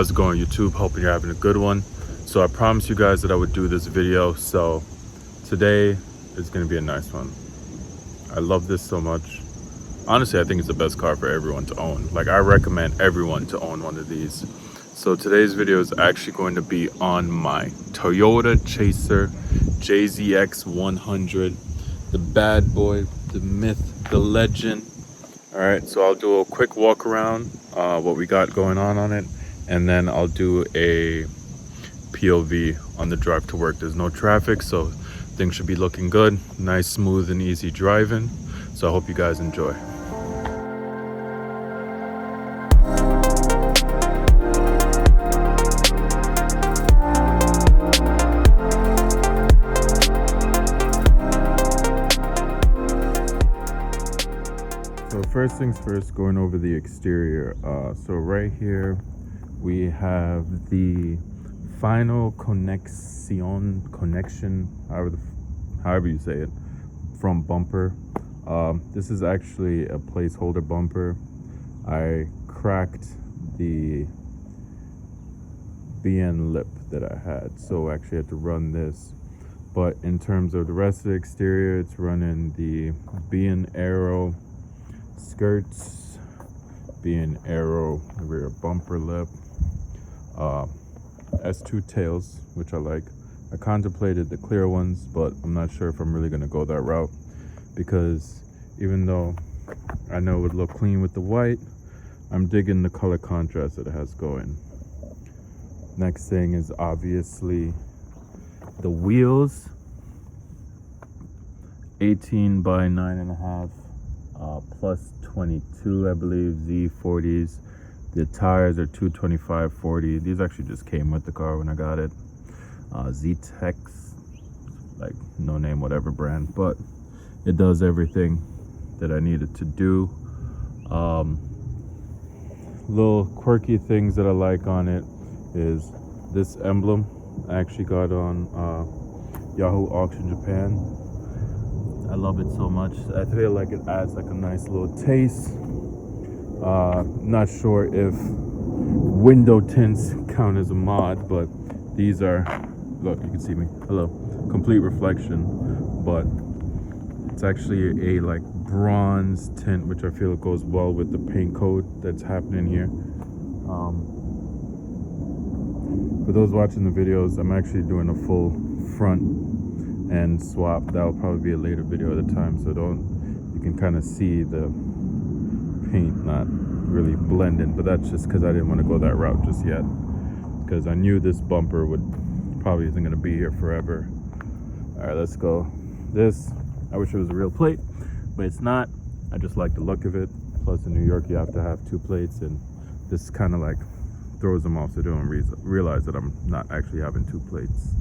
How's it going, YouTube? Hoping you're having a good one. So I promised you guys that I would do this video, so today is going to be a nice one. I love this so much. Honestly, I think it's the best car for everyone to own. Like, I recommend everyone to own one of these. So today's video is actually going to be on my Toyota Chaser JZX100, the bad boy, the myth, the legend. All right, so I'll do a quick walk around, what we got going on it, and then I'll do a POV on the drive to work. There's no traffic, so things should be looking good. Nice, smooth, and easy driving. So I hope you guys enjoy. So first things first, going over the exterior. So right here we have the final Konexxion, however you say it, front bumper. This is actually a placeholder bumper. I cracked the BN lip that I had, so I actually had to run this. But in terms of the rest of the exterior, it's running the BN Aero skirts, BN Aero rear bumper lip, S2 tails, which I like. I contemplated the clear ones, but I'm not sure if I'm really going to go that route, because even though I know it would look clean with the white, I'm digging the color contrast that it has going. Next thing is obviously the wheels, 18 by 9.5 plus 22, I believe, Z40s. The tires are 225/40. These actually just came with the car when I got it. Zeetex, like no name, whatever brand, but it does everything that I needed to do. Little quirky things that I like on it is this emblem. I actually got on Yahoo Auction Japan. I love it so much. I feel like it adds like a nice little taste. Not sure if window tints count as a mod, but these are, look, you can see me, hello, complete reflection, but it's actually a like bronze tint, which I feel goes well with the paint coat that's happening here. For those watching the videos, I'm actually doing a full front end swap. That'll probably be a later video at the time, so you can kind of see the paint not really blending, but that's just because I didn't want to go that route just yet, because I knew this bumper probably isn't going to be here forever. All right, let's go. This, I wish it was a real plate, but it's not. I just like the look of it. Plus in New York you have to have 2 plates, and this kind of like throws them off, so they don't realize that I'm not actually having 2 plates.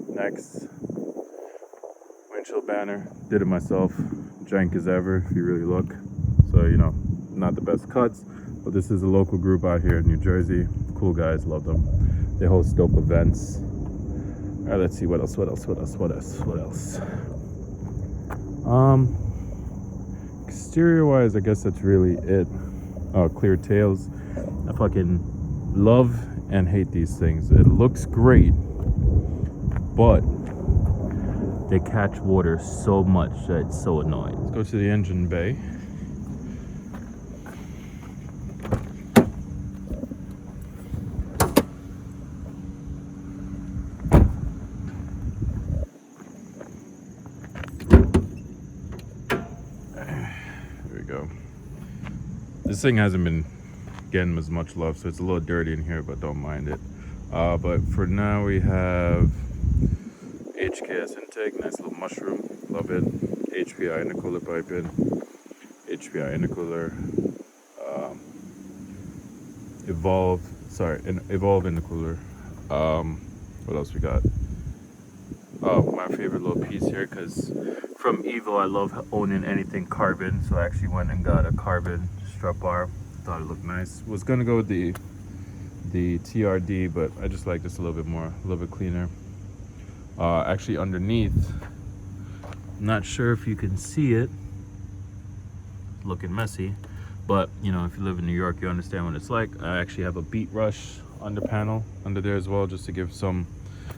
Next, windshield banner, did it myself, jank as ever if you really look. So, you know, not the best cuts, but this is a local group out here in New Jersey. Cool guys, love them. They host dope events. All right, let's see what else. Exterior wise, I guess that's really it. Clear tails. I fucking love and hate these things. It looks great, but they catch water so much that it's so annoying. Let's go to the engine bay. There we go. This thing hasn't been getting as much love, so it's a little dirty in here, but don't mind it. But for now we have HKS Intake, nice little mushroom, love it. HPI Intercooler pipe in, HPI Intercooler, Evolve Intercooler. What else we got? Oh, my favorite little piece here, because from Evo I love owning anything carbon, so I actually went and got a carbon strut bar. Thought it looked nice. Was gonna go with the TRD, but I just like this a little bit more, a little bit cleaner. Actually underneath, I'm not sure if you can see it, looking messy, But you know, if you live in New York, you understand what it's like. I actually have a Beatrush underpanel under there as well, just to give some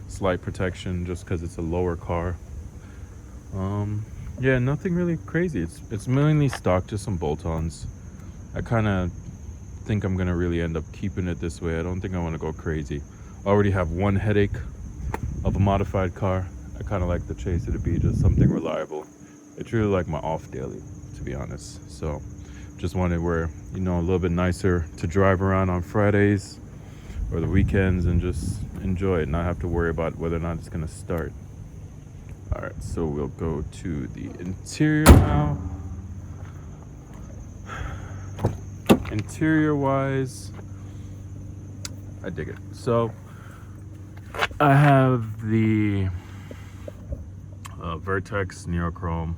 slight protection, just because it's a lower car. Yeah, nothing really crazy. It's mainly stock, just some bolt-ons. I kind of think I'm gonna really end up keeping it this way. I don't think I want to go crazy. I already have one headache of a modified car. I kind of like the Chaser to be just something reliable. It's really like my off daily, to be honest. So just wanted where, you know, a little bit nicer to drive around on Fridays or the weekends and just enjoy it, not have to worry about whether or not it's gonna start. All right, so we'll go to the interior now. Interior wise, I dig it. So I have the Vertex Neochrome.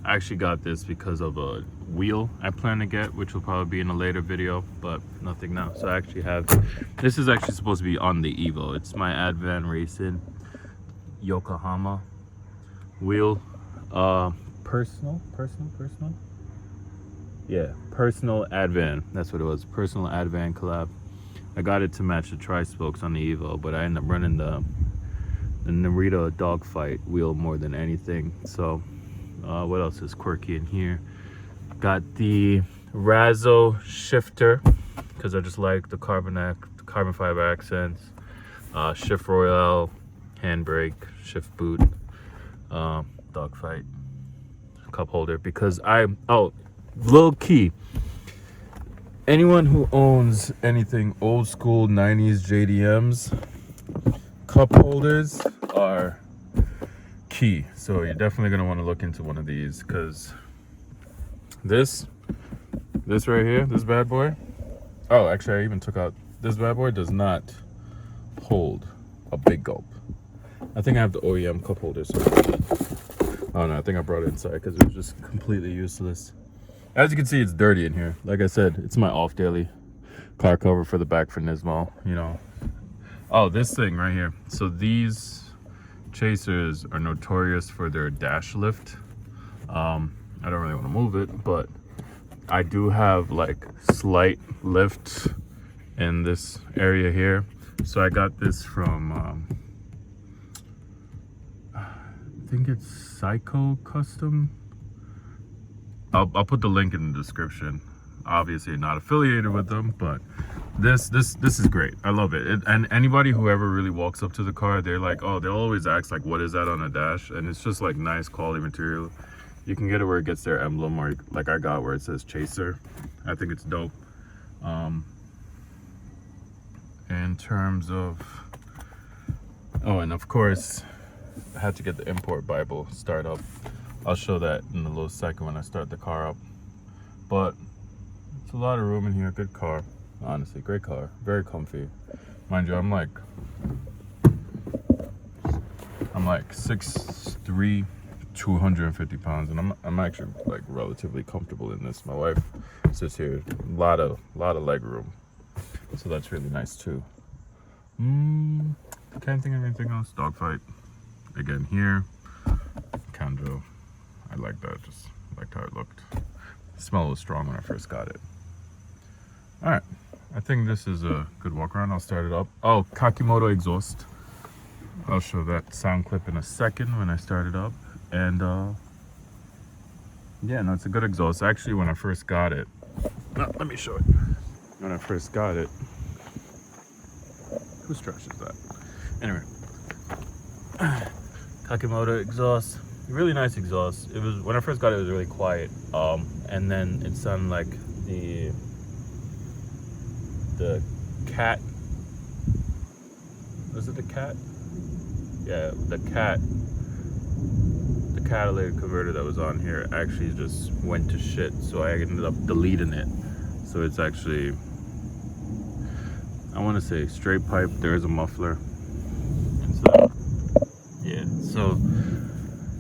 I actually got this because of a wheel I plan to get, which will probably be in a later video, but nothing now. So I actually have, this is actually supposed to be on the Evo. It's my Advan Racing Yokohama wheel, personal Advan, that's what it was, personal Advan collab. I got it to match the tri-spokes on the Evo, but I ended up running the Narita dogfight wheel more than anything. So what else is quirky in here? Got the Razo shifter, because I just like the carbon fiber accents. Shift Royale, handbrake, shift boot, dogfight, cup holder, because little key, anyone who owns anything old school 90s JDMs, cup holders are key. So you're definitely going to want to look into one of these, because this right here, this bad boy, oh, actually I even took out, this bad boy does not hold a big gulp. I think I have the OEM cup holder, so oh no, I think I brought it inside because it was just completely useless. As you can see, it's dirty in here. Like I said, it's my off daily car cover for the back for Nismo, you know. Oh, this thing right here. So these Chasers are notorious for their dash lift. I don't really want to move it, but I do have like slight lift in this area here. So I got this from I think it's Psycho Custom. I'll put the link in the description. Obviously not affiliated with them, but this is great. I love it. And anybody who ever really walks up to the car, they're like, oh, they'll always ask like, what is that on a dash? And it's just like nice quality material. You can get it where it gets their emblem, or like I got where it says Chaser. I think it's dope. In terms of, oh, and of course I had to get the import Bible start up. I'll show that in a little second when I start the car up. But it's a lot of room in here. Good car, honestly, great car, very comfy. Mind you, I'm like 6'3", 250 pounds, and I'm actually like relatively comfortable in this. My wife sits here, a lot of leg room, so that's really nice too. Can't think of anything else. Dogfight again here. Kanjo, I like that, just liked how it looked. The smell was strong when I first got it. All right, I think this is a good walk around. I'll start it up. Oh, Kakimoto exhaust. I'll show that sound clip in a second when I start it up. And yeah, no, it's a good exhaust. Actually, when I first got it, let me show it. When I first got it, whose trash is that? Anyway, Kakimoto exhaust, really nice exhaust. It was, when I first got it, it was really quiet. And then it sounded like the cat. Was it the cat? Yeah, the catalytic converter that was on here actually just went to shit, so I ended up deleting it. So it's actually, I want to say straight pipe. There is a muffler. So yeah, so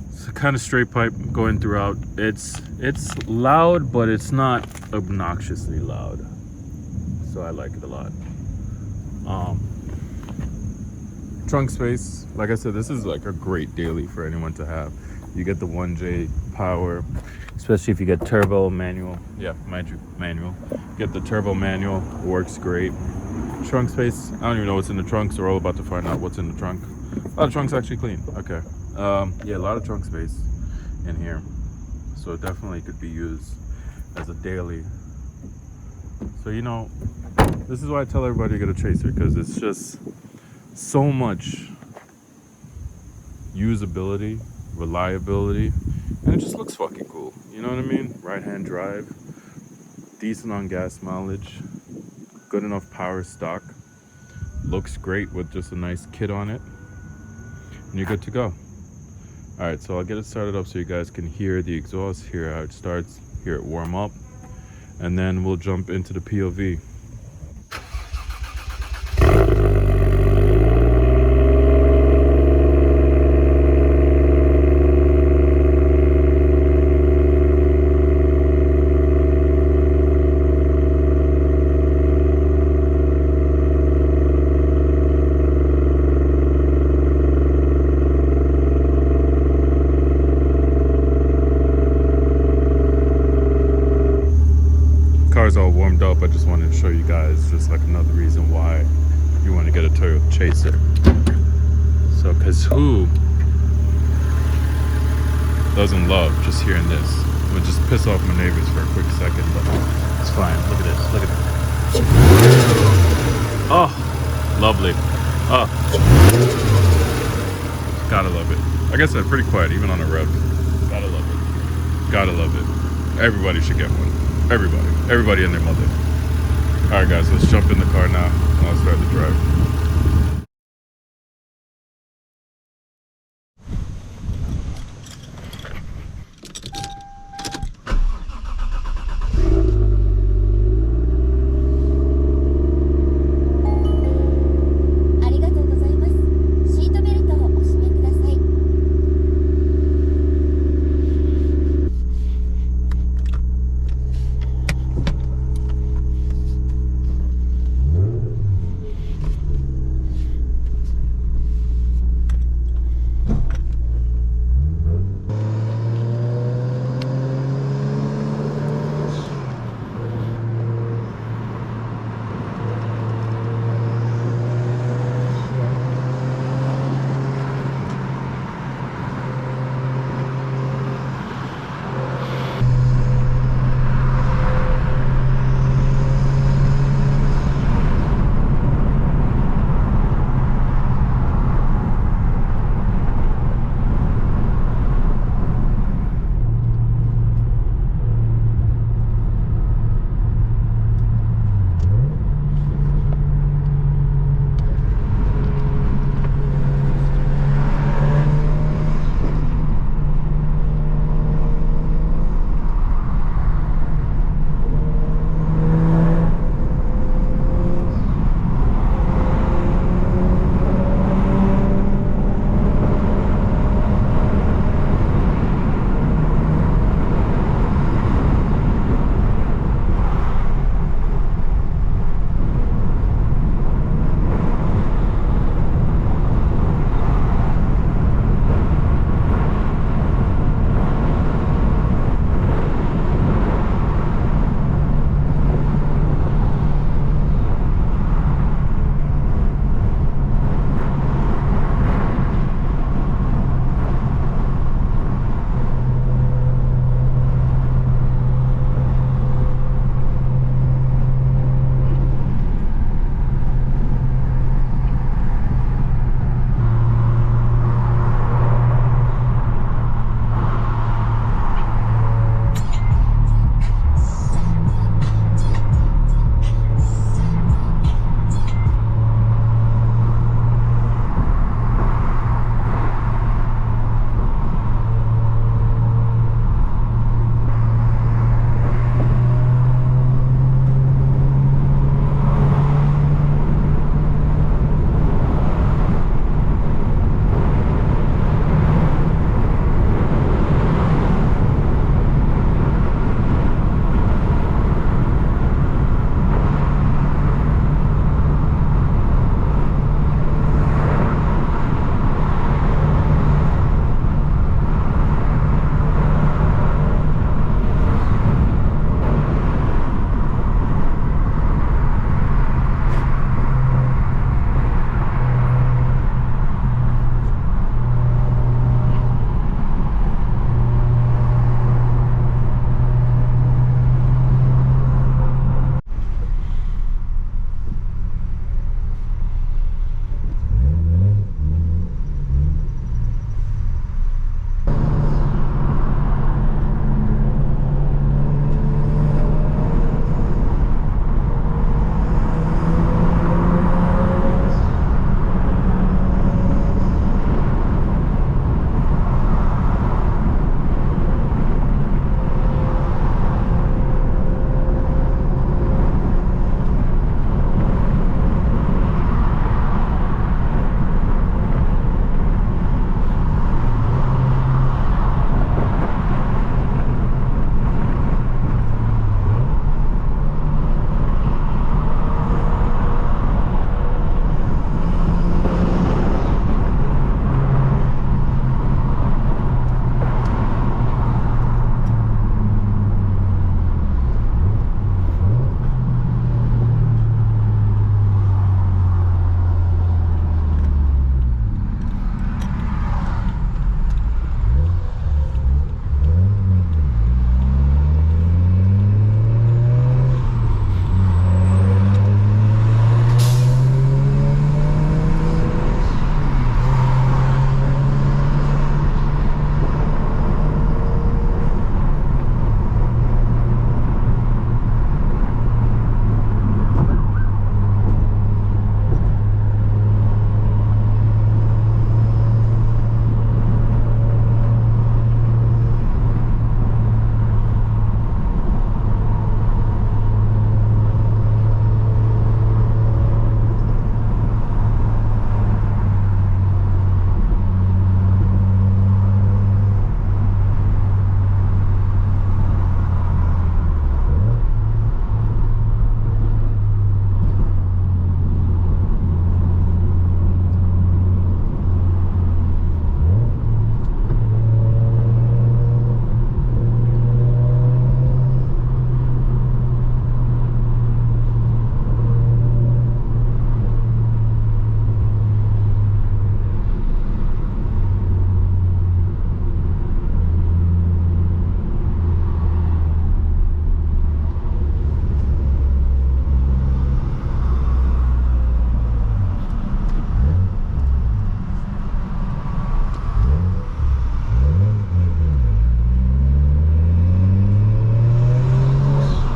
it's a kind of straight pipe going throughout. It's loud, but it's not obnoxiously loud, so I like it a lot. Trunk space, like I said, this is like a great daily for anyone to have. You get the 1J power, especially if you get turbo manual. Yeah, mind you, manual. Get the turbo manual, works great. Trunk space, I don't even know what's in the trunk, so we're all about to find out what's in the trunk. Oh, the trunk's actually clean. Okay. Yeah, a lot of trunk space in here, so it definitely could be used as a daily. So, you know, this is why I tell everybody to get a chaser, because it's just so much usability, reliability, and it just looks fucking cool. You know what I mean? Right hand drive, decent on gas mileage, good enough power stock, looks great with just a nice kit on it, and you're good to go. All right, so I'll get it started up so you guys can hear the exhaust, hear how it starts, hear it warm up, and then we'll jump into the POV. Car's all warmed up. I just wanted to show you guys just like another reason why you want to get a Toyota Chaser. So, because who doesn't love just hearing this? I'm gonna just piss off my neighbors for a quick second, but it's fine. Look at this. Look at that. Oh, lovely. Oh, gotta love it. Like I said, pretty quiet even on a rev. Gotta love it. Gotta love it. Everybody should get one. Everybody and their mother. All right, guys, let's jump in the car now and I'll start the drive.